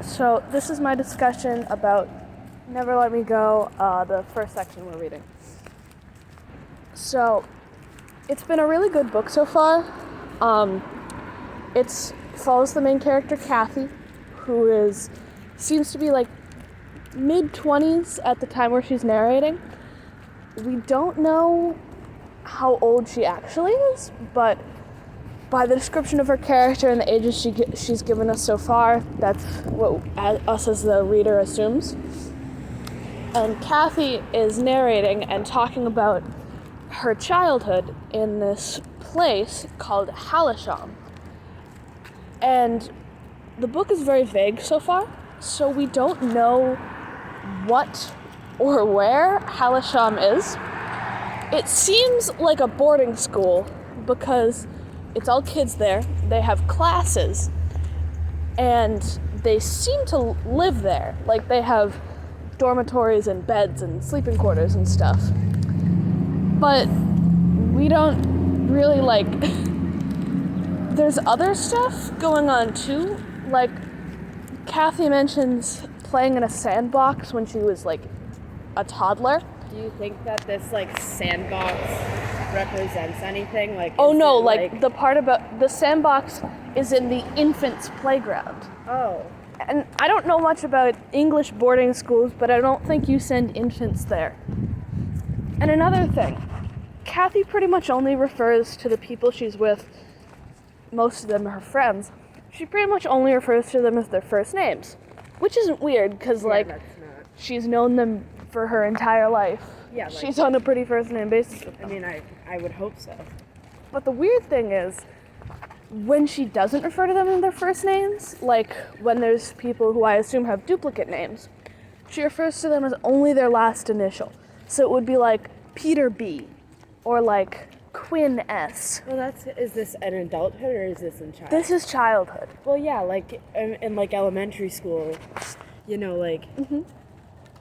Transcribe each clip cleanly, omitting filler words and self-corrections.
So this is my discussion about Never Let Me Go, the first section we're reading. So it's been a really good book so far. It follows the main character, Kathy, who seems to be like mid-20s at the time where she's narrating. We don't know how old she actually is, but by the description of her character and the ages she's given us so far, that's what us as the reader assumes. And Kathy is narrating and talking about her childhood in this place called Halisham. And the book is very vague so far, so we don't know what or where Halisham is. It seems like a boarding school because it's all kids there. They have classes, and they seem to live there. Like, they have dormitories and beds and sleeping quarters and stuff. But we don't really, there's other stuff going on too. Like, Kathy mentions playing in a sandbox when she was, a toddler. Do you think that this, sandbox represents anything? The part about the sandbox is in the infants' playground. Oh. And I don't know much about English boarding schools, but I don't think you send infants there. And another thing, Kathy pretty much only refers to the people she's with, most of them are her friends. She pretty much only refers to them as their first names, which isn't weird, because, she's known them for her entire life. Yeah, she's on a pretty first-name basis with them. I mean, I would hope so. But the weird thing is, when she doesn't refer to them in their first names, like when there's people who I assume have duplicate names, she refers to them as only their last initial. So it would be like Peter B. or Quinn S. Well, is this in adulthood or is this in childhood? This is childhood. Well, yeah, in elementary school,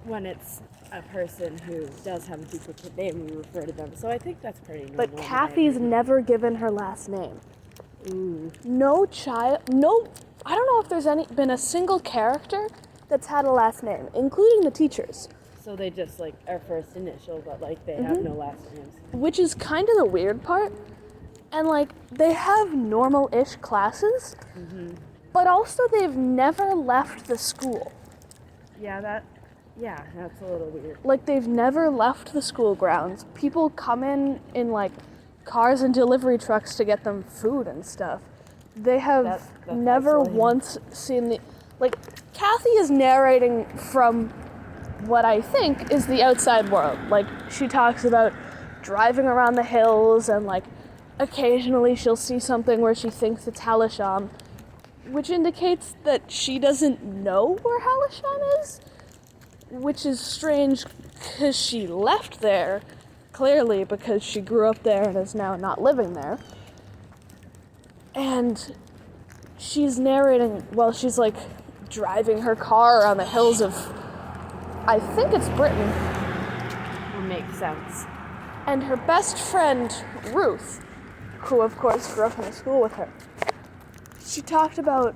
when it's a person who does have a duplicate name, we refer to them. So I think that's pretty normal. But Kathy's never given her last name. Ooh. I don't know if there's been a single character that's had a last name, including the teachers. So they just, are first initial, but, they have no last names. Which is kind of the weird part. And, they have normal-ish classes, but also they've never left the school. Yeah, that's a little weird. They've never left the school grounds. People come in cars and delivery trucks to get them food and stuff. They have that's never isolating. once seen Kathy is narrating from what I think is the outside world. She talks about driving around the hills and occasionally she'll see something where she thinks it's Halisham, which indicates that she doesn't know where Halisham is, which is strange because she left there, clearly because she grew up there and is now not living there. And she's narrating while she's driving her car around the hills of, I think it's Britain. Would make sense. And her best friend, Ruth, who of course grew up in a school with her, she talked about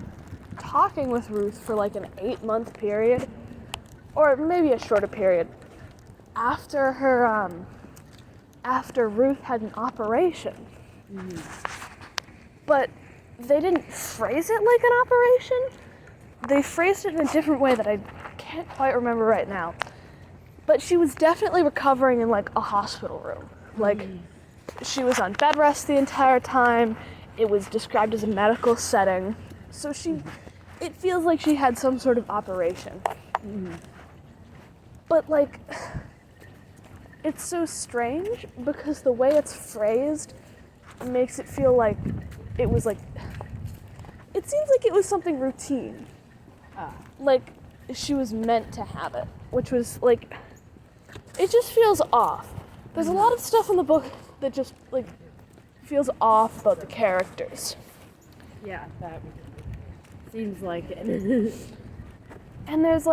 talking with Ruth for an 8-month period, or maybe a shorter period, after Ruth had an operation. But they didn't phrase it like an operation. They phrased it in a different way that I can't quite remember right now. But she was definitely recovering in a hospital room. She was on bed rest the entire time. It was described as a medical setting. So it feels like she had some sort of operation. But it's so strange because the way it's phrased makes it feel like it was it seems like it was something routine. She was meant to have it, which was it just feels off. There's a lot of stuff in the book that just feels off about the characters. Yeah, that seems like it. And there's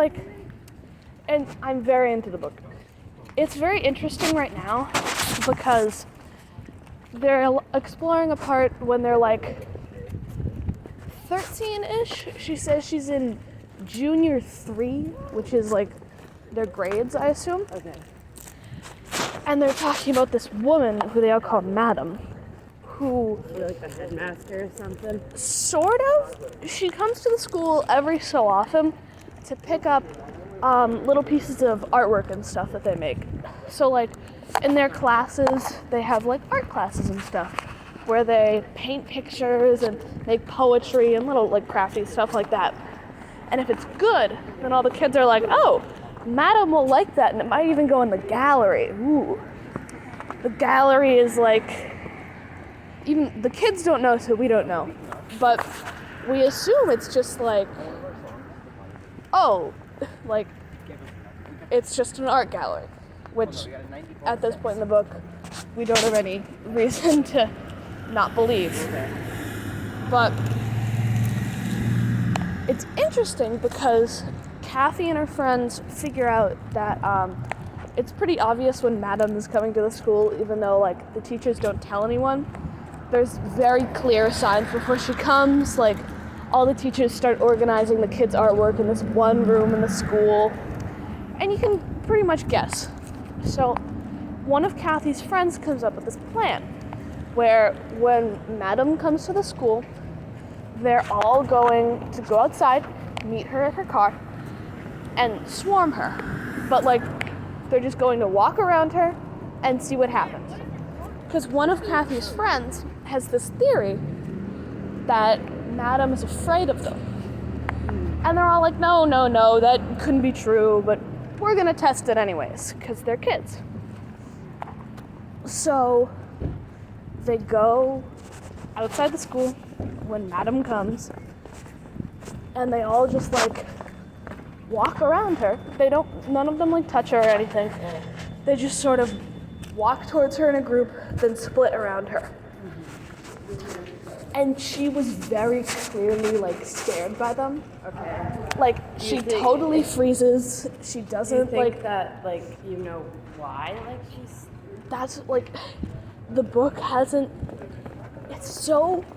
and I'm very into the book. It's very interesting right now because they're exploring a part when they're 13-ish. She says she's in junior 3, which is like their grades, I assume. Okay. And they're talking about this woman who they all call Madam, who You're like the headmaster or something. sort of, she comes to the school every so often to pick up little pieces of artwork and stuff that they make. So like in their classes, they have like art classes and stuff where they paint pictures and make poetry and little like crafty stuff like that. And if it's good, then all the kids are like, oh, Madam will like that, and it might even go in the gallery. Ooh. The gallery is like, even the kids don't know, so we don't know. But we assume it's just like, oh, like, it's just an art gallery, which at this point in the book, we don't have any reason to not believe. But it's interesting because Kathy and her friends figure out that it's pretty obvious when Madam is coming to the school, even though like the teachers don't tell anyone. There's very clear signs before she comes, like all the teachers start organizing the kids' artwork in this one room in the school, and you can pretty much guess. So one of Kathy's friends comes up with this plan where when Madam comes to the school, they're all going to go outside, meet her at her car, and swarm her. But like, they're just going to walk around her and see what happens. Because one of Kathy's friends has this theory that Madam is afraid of them. And they're all like, no, that couldn't be true, but we're gonna test it anyways, because they're kids. So they go outside the school when Madam comes, and they all just like walk around her. None of them like touch her or anything. They just sort of walk towards her in a group, then split around her. And she was very clearly like scared by them. Okay. Like she totally freezes. She doesn't Do you think like that, like, you know why? Like, she's... that's like the book hasn't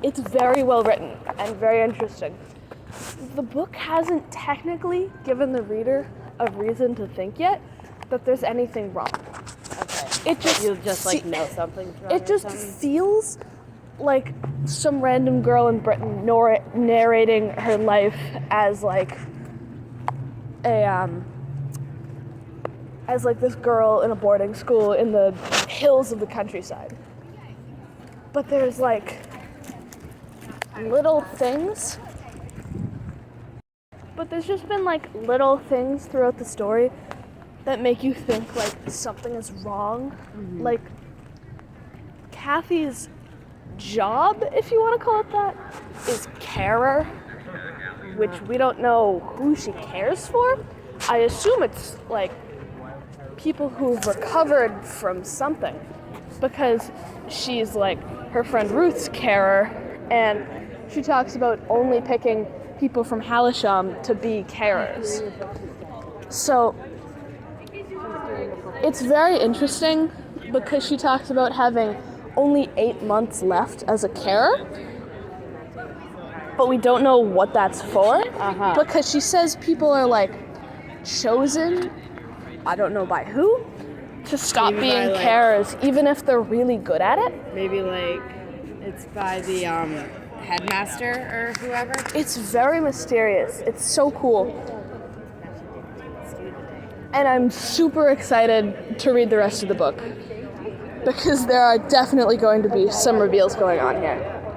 it's very well written and very interesting. The book hasn't technically given the reader a reason to think yet that there's anything wrong. Okay. It just You'll just, like, know something's wrong. it or just something? feels like some random girl in Britain narrating her life as like as like this girl in a boarding school in the hills of the countryside. But there's like little things. But there's just been like little things throughout the story that make you think like something is wrong. Mm-hmm. Like Kathy's job, if you want to call it that, is carer, which we don't know who she cares for. I assume it's like people who've recovered from something, because she's like her friend Ruth's carer, and she talks about only picking people from Halisham to be carers. So it's very interesting because she talks about having only 8 months left as a carer, but we don't know what that's for, because she says people are like chosen, I don't know by who, to stop Maybe being by, like- carers, even if they're really good at it. Maybe, like, it's by the headmaster or whoever. It's very mysterious. It's so cool. And I'm super excited to read the rest of the book, because there are definitely going to be some reveals going on here.